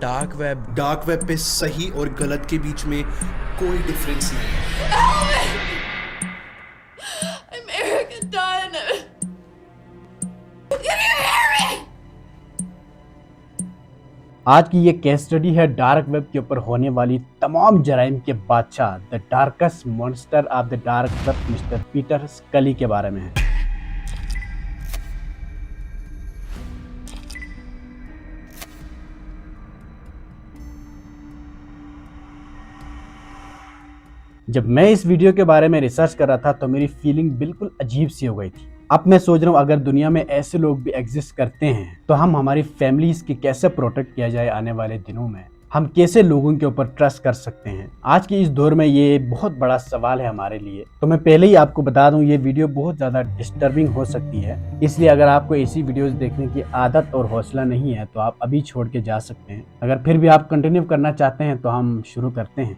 Dark web पे सही और गलत के बीच में कोई डिफरेंस नहीं है। I'm Erica Dunn. Can you hear me? आज की ये केस स्टडी है डार्क वेब के ऊपर होने वाली तमाम जराइम के बादशाह the darkest monster of the dark web mister Peter स्कली के बारे में है। जब मैं इस वीडियो के बारे में रिसर्च कर रहा था तो मेरी फीलिंग बिल्कुल अजीब सी हो गई थी। अब मैं सोच रहा हूँ अगर दुनिया में ऐसे लोग भी एग्जिस्ट करते हैं तो हम हमारी फैमिलीज की कैसे प्रोटेक्ट किया जाए आने वाले दिनों में, हम कैसे लोगों के ऊपर ट्रस्ट कर सकते हैं। आज के इस दौर में ये बहुत बड़ा सवाल है हमारे लिए। तो मैं पहले ही आपको बता दूं ये वीडियो बहुत ज़्यादा डिस्टर्बिंग हो सकती है, इसलिए अगर आपको ऐसी वीडियोस देखने की आदत और हौसला नहीं है तो आप अभी छोड़ के जा सकते हैं। अगर फिर भी आप कंटिन्यू करना चाहते हैं तो हम शुरू करते हैं।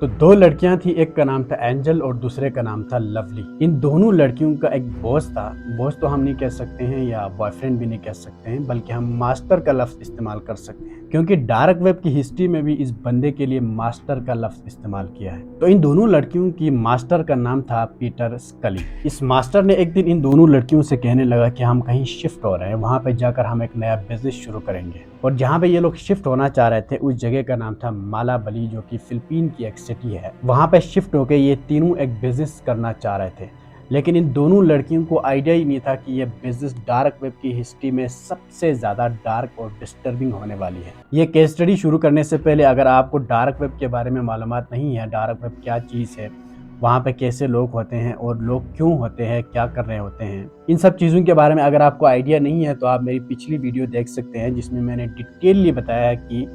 तो दो लड़कियां थी, एक का नाम था एंजल और दूसरे का नाम था लवली। इन दोनों लड़कियों का एक बॉस था। बॉस तो हम नहीं कह सकते हैं या बॉयफ्रेंड भी नहीं कह सकते हैं, बल्कि हम मास्टर का लफ्ज इस्तेमाल कर सकते हैं, क्योंकि डार्क वेब की हिस्ट्री में भी इस बंदे के लिए मास्टर का लफ्ज इस्तेमाल किया है। तो इन दोनों लड़कियों की मास्टर का नाम था पीटर स्कली। इस मास्टर ने एक दिन इन दोनों लड़कियों से कहने लगा कि हम कहीं शिफ्ट हो रहे हैं, वहां पे जाकर हम एक नया बिजनेस शुरू करेंगे। और जहाँ पे ये लोग शिफ्ट होना चाह रहे थे उस जगह का नाम था मालाबली, जो कि फिलीपीन की एक सिटी है। वहां पे शिफ्ट होकर ये तीनों एक बिजनेस करना चाह रहे थे, लेकिन इन दोनों लड़कियों को आइडिया ही नहीं था कि ये बिजनेस डार्क वेब की हिस्ट्री में सबसे ज्यादा डार्क और डिस्टर्बिंग होने वाली है। ये केस स्टडी शुरू करने से पहले अगर आपको डार्क वेब के बारे में मालूमात नहीं है, डार्क वेब क्या चीज़ है, वहाँ पे कैसे लोग होते हैं और लोग क्यों होते हैं, क्या कर रहे होते हैं, इन सब चीज़ों के बारे में अगर आपको आइडिया नहीं है तो आप मेरी पिछली वीडियो देख सकते हैं, जिसमें मैंने डिटेलली बताया है कि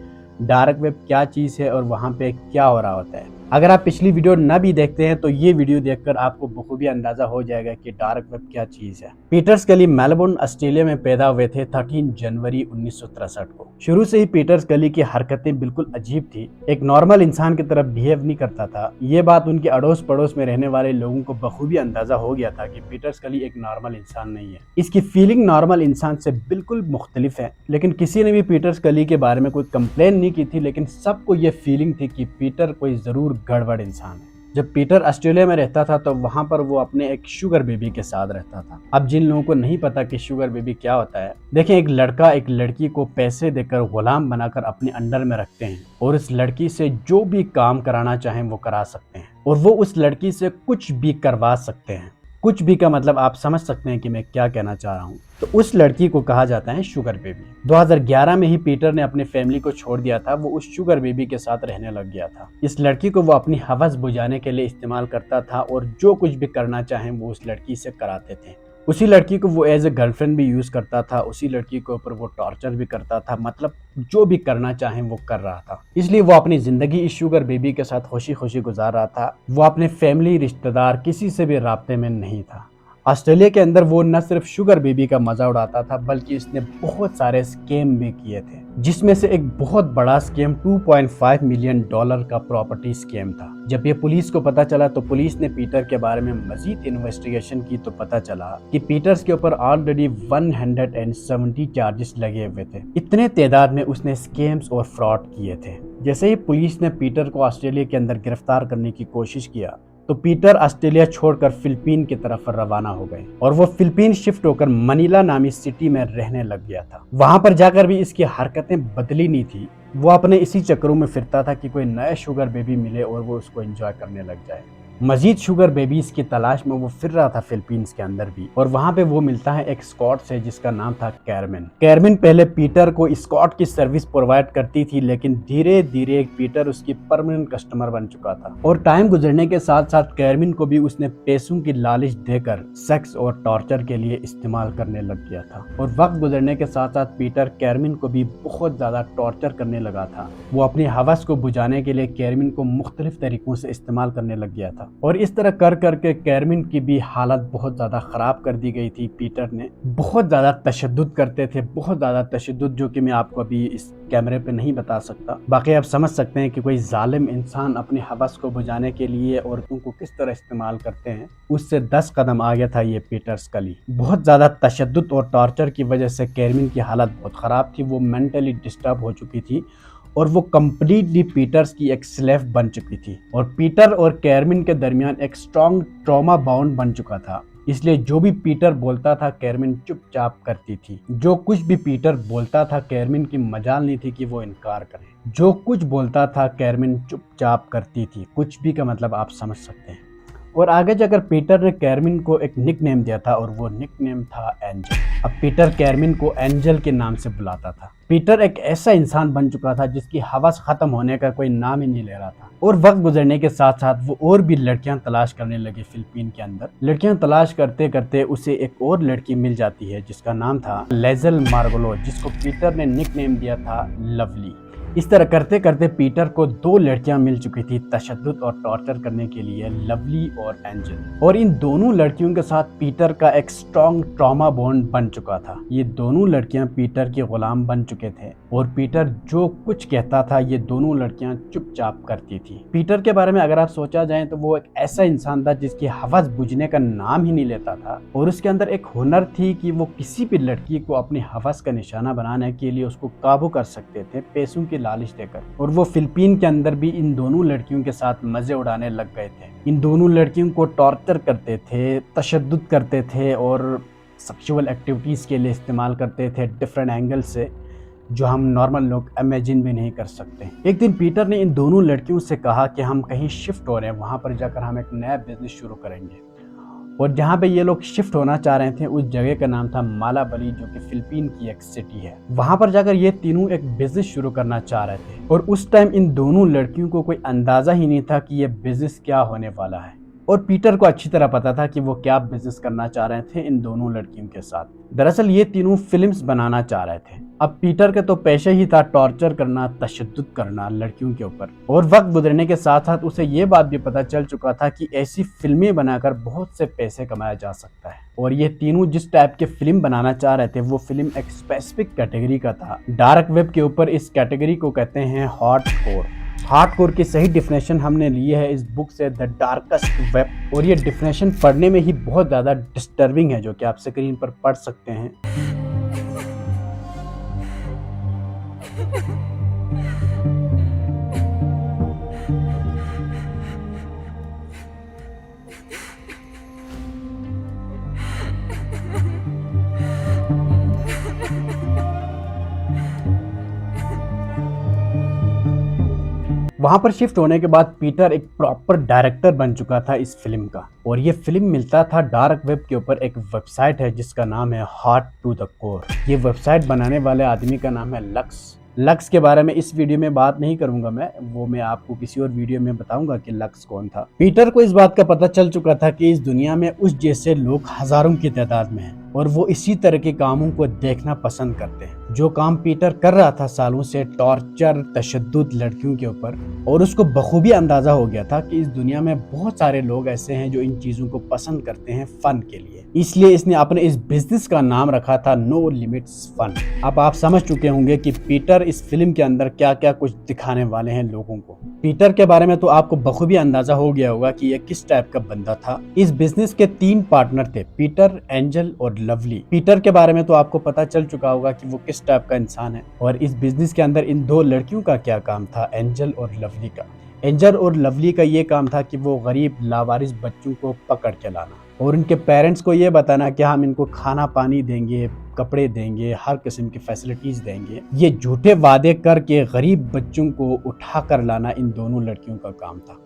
डार्क वेब क्या चीज़ है और वहाँ पे क्या हो रहा होता है। अगर आप पिछली वीडियो न भी देखते हैं तो ये वीडियो देखकर आपको बखूबी अंदाजा हो जाएगा कि डार्क वेब क्या चीज़ है। पीटर स्कली मेलबोर्न ऑस्ट्रेलिया में पैदा हुए थे 13 जनवरी 1963 को। शुरू से ही पीटर स्कली की हरकतें बिल्कुल अजीब थी। एक नॉर्मल इंसान की तरफ बिहेव नहीं करता था। ये बात उनके अड़ोस पड़ोस में रहने वाले लोगों को बखूबी अंदाजा हो गया था कि पीटर स्कली एक नॉर्मल इंसान नहीं है। इसकी फीलिंग नॉर्मल इंसान से बिल्कुल मुख्तलिफ है। लेकिन किसी ने भी पीटर स्कली के बारे में कोई कंप्लेन नहीं की थी, लेकिन सबको ये फीलिंग थी कि पीटर कोई जरूर गड़बड़ इंसान है। जब पीटर ऑस्ट्रेलिया में रहता था तो वहां पर वो अपने एक शुगर बेबी के साथ रहता था। अब जिन लोगों को नहीं पता कि शुगर बेबी क्या होता है, देखें, एक लड़का एक लड़की को पैसे देकर गुलाम बनाकर अपने अंडर में रखते हैं और उस लड़की से जो भी काम कराना चाहें वो करा सकते हैं और वो उस लड़की से कुछ भी करवा सकते हैं। कुछ भी का मतलब आप समझ सकते हैं कि मैं क्या कहना चाह रहा हूँ। तो उस लड़की को कहा जाता है शुगर बेबी। 2011 में ही पीटर ने अपने फैमिली को छोड़ दिया था। वो उस शुगर बेबी के साथ रहने लग गया था। इस लड़की को वो अपनी हवस बुझाने के लिए इस्तेमाल करता था और जो कुछ भी करना चाहे वो उस लड़की से कराते थे। उसी लड़की को वो एज ए गर्लफ्रेंड भी यूज करता था। उसी लड़की के ऊपर वो टॉर्चर भी करता था, मतलब जो भी करना चाहे वो कर रहा था। इसलिए वो अपनी जिंदगी इस शुगर बेबी के साथ खुशी खुशी गुजार रहा था। वो अपने फैमिली, रिश्तेदार, किसी से भी राब्ते में नहीं था। ऑस्ट्रेलिया के अंदर वो न सिर्फ शुगर बेबी का मजा उड़ाता था, बल्कि इसने बहुत सारे स्कैम भी किए थे, जिसमें से एक बहुत बड़ा स्कैम $2.5 मिलियन का प्रॉपर्टी स्कैम था। जब ये पुलिस को पता चला तो पुलिस ने पीटर के बारे में मजीद इन्वेस्टिगेशन की तो पता चला कि पीटर्स के ऊपर ऑलरेडी 170 चार्जेस लगे हुए थे। इतने तादाद में उसने स्कैम्स और फ्रॉड किए थे। जैसे ही पुलिस ने पीटर को ऑस्ट्रेलिया के अंदर गिरफ्तार करने की कोशिश किया तो पीटर ऑस्ट्रेलिया छोड़कर फिलीपीन की तरफ रवाना हो गए और वो फिलीपीन शिफ्ट होकर मनीला नामी सिटी में रहने लग गया था। वहां पर जाकर भी इसकी हरकतें बदली नहीं थी। वो अपने इसी चक्करों में फिरता था कि कोई नया शुगर बेबी मिले और वो उसको एंजॉय करने लग जाए। मजीद शुगर बेबीज की तलाश में वो फिर रहा था फिलीपींस के अंदर भी, और वहां पे वो मिलता है एक स्कॉट से जिसका नाम था कैरमिन। कैरमिन पहले पीटर को स्कॉट की सर्विस प्रोवाइड करती थी, लेकिन धीरे धीरे पीटर उसकी परमानेंट कस्टमर बन चुका था और टाइम गुजरने के साथ साथ कैरमिन को भी उसने पैसों की लालच देकर सेक्स और टॉर्चर के लिए इस्तेमाल करने लग गया था। और वक्त गुजरने के साथ साथ पीटर कैरमिन को भी बहुत ज्यादा टॉर्चर करने लगा था। वो अपनी हवस को बुझाने के लिए कैरमिन को मुख्तलिफ तरीकों से इस्तेमाल करने लग गया था। और इस तरह कर करके कैरमिन की भी हालत बहुत ज़्यादा ख़राब कर दी गई थी। पीटर ने बहुत ज़्यादा तशद्दुद करते थे, बहुत ज़्यादा तशद्दुद, जो कि मैं आपको अभी इस कैमरे पे नहीं बता सकता। बाकी आप समझ सकते हैं कि कोई जालिम इंसान अपनी हवस को बुझाने के लिए औरतों को किस तरह इस्तेमाल करते हैं। उससे 10 कदम आगे था ये पीटर स्कली। बहुत ज़्यादा तशद्दुद और टॉर्चर की वजह से कैरमिन की हालत बहुत ख़राब थी। वो मेंटली डिस्टर्ब हो चुकी थी और वो कंप्लीटली पीटर्स की एक स्लेव बन चुकी थी और पीटर और कैरमिन के दरमियान एक स्ट्रॉन्ग ट्रॉमा बाउंड बन चुका था। इसलिए जो भी पीटर बोलता था कैरमिन चुपचाप करती थी। जो कुछ भी पीटर बोलता था कैरमिन की मजाल नहीं थी कि वो इनकार करे। जो कुछ बोलता था कैरमिन चुपचाप करती थी। कुछ भी का मतलब आप समझ सकते हैं। और आगे जाकर पीटर ने कैरमिन को एक निक नेम दिया था और वो निक नेम था एंजल। अब पीटर कैरमिन को एंजल के नाम से बुलाता था। पीटर एक ऐसा इंसान बन चुका था जिसकी हवस खत्म होने का कोई नाम ही नहीं ले रहा था और वक्त गुजरने के साथ साथ वो और भी लड़कियां तलाश करने लगे फिलिपीन के अंदर। लड़कियां तलाश करते करते उसे एक और लड़की मिल जाती है जिसका नाम था लेजल मार्गोलो, जिसको पीटर ने निक नेम दिया था लवली। इस तरह करते करते पीटर को 2 लड़कियां मिल चुकी थी तशद्दुद और टॉर्चर करने के लिए, लवली और एंजल। और इन दोनों लड़कियों के साथ पीटर का एक स्ट्रॉन्ग ट्रॉमा बॉन्ड बन चुका था। ये दोनों लड़कियां पीटर के गुलाम बन चुके थे और पीटर जो कुछ कहता था ये दोनों लड़कियां चुपचाप करती थी। पीटर के बारे में अगर आप सोचा जाए तो वो एक ऐसा इंसान था जिसकी हवस बुझने का नाम ही नहीं लेता था और उसके अंदर एक हुनर थी कि वो किसी भी लड़की को अपनी हवस का निशाना बनाने के लिए उसको काबू कर सकते थे पैसों की लालच देकर। और वो फिलिपीन के अंदर भी इन दोनों लड़कियों के साथ मजे उड़ाने लग गए थे। इन दोनों लड़कियों को टॉर्चर करते थे, तशद्दुद करते थे और सेक्सुअल एक्टिविटीज के लिए इस्तेमाल करते थे डिफरेंट एंगल से, जो हम नॉर्मल लोग इमेजिन भी नहीं कर सकते। एक दिन पीटर ने इन दोनों लड़कियों से कहा कि हम कहीं शिफ्ट हो रहे हैं, वहां पर जाकर हम एक नया बिजनेस शुरू करेंगे। और जहाँ पे ये लोग शिफ्ट होना चाह रहे थे उस जगह का नाम था मालाबली, जो कि फिलिपीन की एक सिटी है। वहां पर जाकर ये तीनों एक बिजनेस शुरू करना चाह रहे थे और उस टाइम इन दोनों लड़कियों को कोई अंदाजा ही नहीं था कि ये बिजनेस क्या होने वाला है। और पीटर को अच्छी तरह पता था कि वो क्या बिजनेस करना चाह रहे थे इन दोनों लड़कियों के साथ। दरअसल ये तीनों फिल्म्स बनाना चाह रहे थे। अब पीटर का तो पेशा ही था टॉर्चर करना, तशद्दुद करना लड़कियों के ऊपर। और वक्त गुजरने के साथ साथ उसे ये बात भी पता चल चुका था कि ऐसी फिल्में बनाकर बहुत से पैसे कमाया जा सकता है। और ये तीनों जिस टाइप के फिल्म बनाना चाह रहे थे वो फिल्म एक स्पेसिफिक कैटेगरी का था। डार्क वेब के ऊपर इस कैटेगरी को कहते हैं हार्डकोर। हार्डकोर की सही डिफिनेशन हमने ली है इस बुक से, द डार्केस्ट वेब। और ये डिफिनेशन पढ़ने में ही बहुत ज़्यादा डिस्टर्बिंग है, जो कि आप स्क्रीन पर पढ़ सकते हैं। वहां पर शिफ्ट होने के बाद पीटर एक प्रॉपर डायरेक्टर बन चुका था इस फिल्म का। और ये फिल्म मिलता था डार्क वेब के ऊपर। एक वेबसाइट है जिसका नाम है हार्ट टू द कोर। ये वेबसाइट बनाने वाले आदमी का नाम है लक्स के बारे में इस वीडियो में बात नहीं करूंगा वो मैं आपको किसी और वीडियो में बताऊंगा कि लक्स कौन था। पीटर को इस बात का पता चल चुका था कि इस दुनिया में उस जैसे लोग हजारों की तादाद में हैं और वो इसी तरह के कामों को देखना पसंद करते हैं। जो काम पीटर कर रहा था सालों से, टॉर्चर, तशद्दुद लड़कियों के ऊपर, और उसको बखूबी अंदाजा हो गया था कि इस दुनिया में बहुत सारे लोग ऐसे हैं जो इन चीजों को पसंद करते हैं फन के लिए। इसलिए इसने अपने इस बिजनेस का नाम रखा था नो लिमिट्स फन। अब आप समझ चुके होंगे कि पीटर इस फिल्म के अंदर क्या क्या कुछ दिखाने वाले हैं लोगों को। पीटर के बारे में तो आपको बखूबी अंदाजा हो गया होगा कि यह किस टाइप का बंदा था। इस बिजनेस के 3 पार्टनर थे, पीटर, एंजल और लवली। पीटर के बारे में तो आपको पता चल चुका होगा कि वो किस टाइप का इंसान है। और इस बिजनेस के अंदर इन 2 लड़कियों का क्या काम था, एंजल और लवली का। एंजल और लवली का ये काम था कि वो गरीब लावारिस बच्चों को पकड़ के लाना और उनके पेरेंट्स को ये बताना कि हम इनको खाना पानी देंगे, कपड़े देंगे, हर किस्म की फैसिलिटीज देंगे। ये झूठे वादे करके गरीब बच्चों को उठा कर लाना इन दोनों लड़कियों का काम था।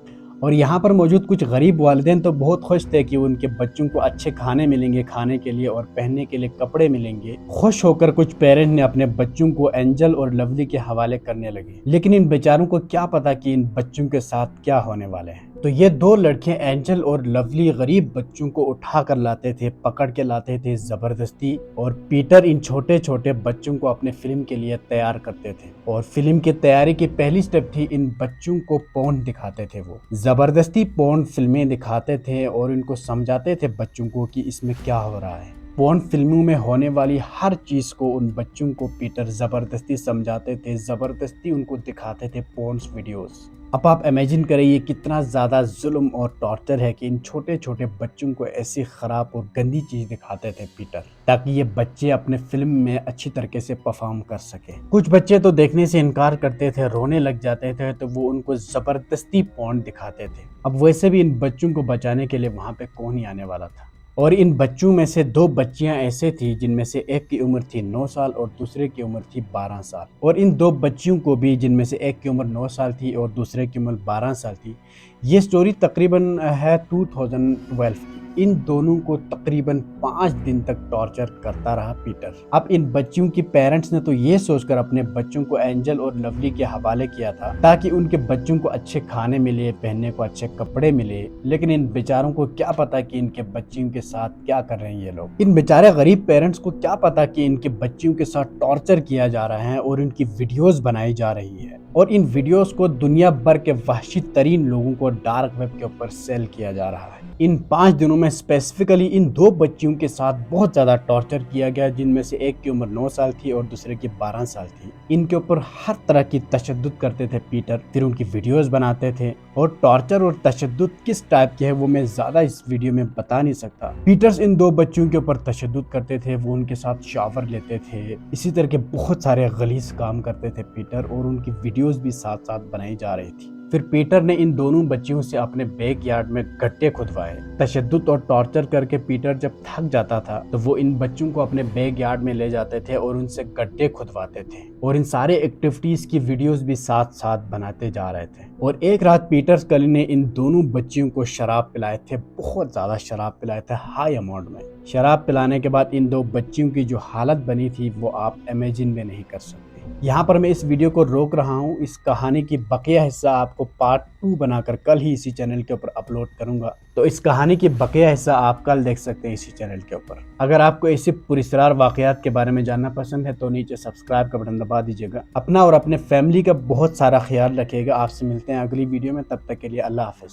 और यहाँ पर मौजूद कुछ गरीब वालिदैन तो बहुत खुश थे कि उनके बच्चों को अच्छे खाने मिलेंगे, खाने के लिए और पहनने के लिए कपड़े मिलेंगे। खुश होकर कुछ पेरेंट ने अपने बच्चों को एंजल और लवली के हवाले करने लगे। लेकिन इन बेचारों को क्या पता कि इन बच्चों के साथ क्या होने वाले हैं। तो ये दो लड़कियां एंजल और लवली गरीब बच्चों को उठा कर लाते थे, पकड़ के लाते थे जबरदस्ती, और पीटर इन छोटे छोटे बच्चों को अपने फिल्म के लिए तैयार करते थे। और फिल्म की तैयारी की पहली स्टेप थी इन बच्चों को पोर्न दिखाते थे। वो जबरदस्ती पोर्न फिल्में दिखाते थे और इनको समझाते थे बच्चों को कि इसमें क्या हो रहा है। पोर्न फिल्मों में होने वाली हर चीज को उन बच्चों को पीटर जबरदस्ती समझाते थे, जबरदस्ती उनको दिखाते थे पोर्न्स वीडियोस। अब आप इमेजिन करें ये कितना ज़्यादा जुल्म और टॉर्चर है कि इन छोटे छोटे बच्चों को ऐसी ख़राब और गंदी चीज़ दिखाते थे पीटर, ताकि ये बच्चे अपने फिल्म में अच्छी तरीके से परफॉर्म कर सके। कुछ बच्चे तो देखने से इनकार करते थे, रोने लग जाते थे, तो वो उनको ज़बरदस्ती पोर्न दिखाते थे। अब वैसे भी इन बच्चों को बचाने के लिए वहाँ पे कौन ही आने वाला था। और इन bच्चों में से दो बच्चियां ऐसे थी जिनमें से एक की उम्र थी 9 साल और दूसरे की उम्र थी 12 साल। और इन दो बच्चियों को भी, जिनमें से एक की उम्र 9 साल थी और दूसरे की उम्र 12 साल थी, ये स्टोरी तकरीबन है 2012 की। इन दोनों को तकरीबन 5 दिन तक टॉर्चर करता रहा पीटर। अब इन बच्चियों की पेरेंट्स ने तो ये सोचकर अपने बच्चों को एंजल और लवली के हवाले किया था ताकि उनके बच्चों को अच्छे खाने मिले, पहनने को अच्छे कपड़े मिले। लेकिन इन बेचारों को क्या पता कि इनके बच्चियों के साथ क्या कर रहे हैं ये लोग। इन बेचारे गरीब पेरेंट्स को क्या पता कि इनके बच्चियों के साथ टॉर्चर किया जा रहा है और इनकी वीडियोस बनाई जा रही है, और इन वीडियोस को दुनिया भर के वहशी तरीन लोगों को डार्क वेब के ऊपर सेल किया जा रहा है। इन 5 दिनों में स्पेसिफिकली इन दो बच्चियों के साथ बहुत ज़्यादा टॉर्चर किया गया, जिनमें से एक की उम्र 9 साल थी और दूसरे की 12 साल थी। इनके ऊपर हर तरह की तशद्दुद करते थे पीटर, फिर उनकी वीडियोस बनाते थे। और टॉर्चर और तशद्दुद किस टाइप की है वो मैं ज़्यादा इस वीडियो में बता नहीं सकता। पीटर्स इन दो बच्चियों के ऊपर तशद्दुद करते थे, वो उनके साथ शावर लेते थे, इसी तरह के बहुत सारे गलीज काम करते थे पीटर, और उनकी वीडियोस भी साथ साथ बनाई जा रही थी। फिर पीटर ने इन दोनों बच्चियों से अपने बैक यार्ड में गड्ढे खुदवाए। तशद्दुद और टॉर्चर करके पीटर जब थक जाता था तो वो इन बच्चों को अपने बैक यार्ड में ले जाते थे और उनसे गड्ढे खुदवाते थे, और इन सारे एक्टिविटीज की वीडियोस भी साथ साथ बनाते जा रहे थे। और एक रात पीटर स्कली ने इन दोनों बच्चियों को शराब पिलाए थे, बहुत ज्यादा शराब पिलाए थे, हाई अमाउंट में। शराब पिलाने के बाद इन दो बच्चियों की जो हालत बनी थी वो आप इमेजिन भी नहीं कर सकते। यहाँ पर मैं इस वीडियो को रोक रहा हूँ। इस कहानी की बकिया हिस्सा आपको पार्ट 2 बनाकर कल ही इसी चैनल के ऊपर अपलोड करूंगा, तो इस कहानी की बकिया हिस्सा आप कल देख सकते हैं इसी चैनल के ऊपर। अगर आपको ऐसे पुरस्कार वाकयात के बारे में जानना पसंद है तो नीचे सब्सक्राइब का बटन दबा दीजिएगा। अपना और अपने फैमिली का बहुत सारा ख्याल रखिएगा। आपसे मिलते हैं अगली वीडियो में, तब तक के लिए अल्लाह हाफिज।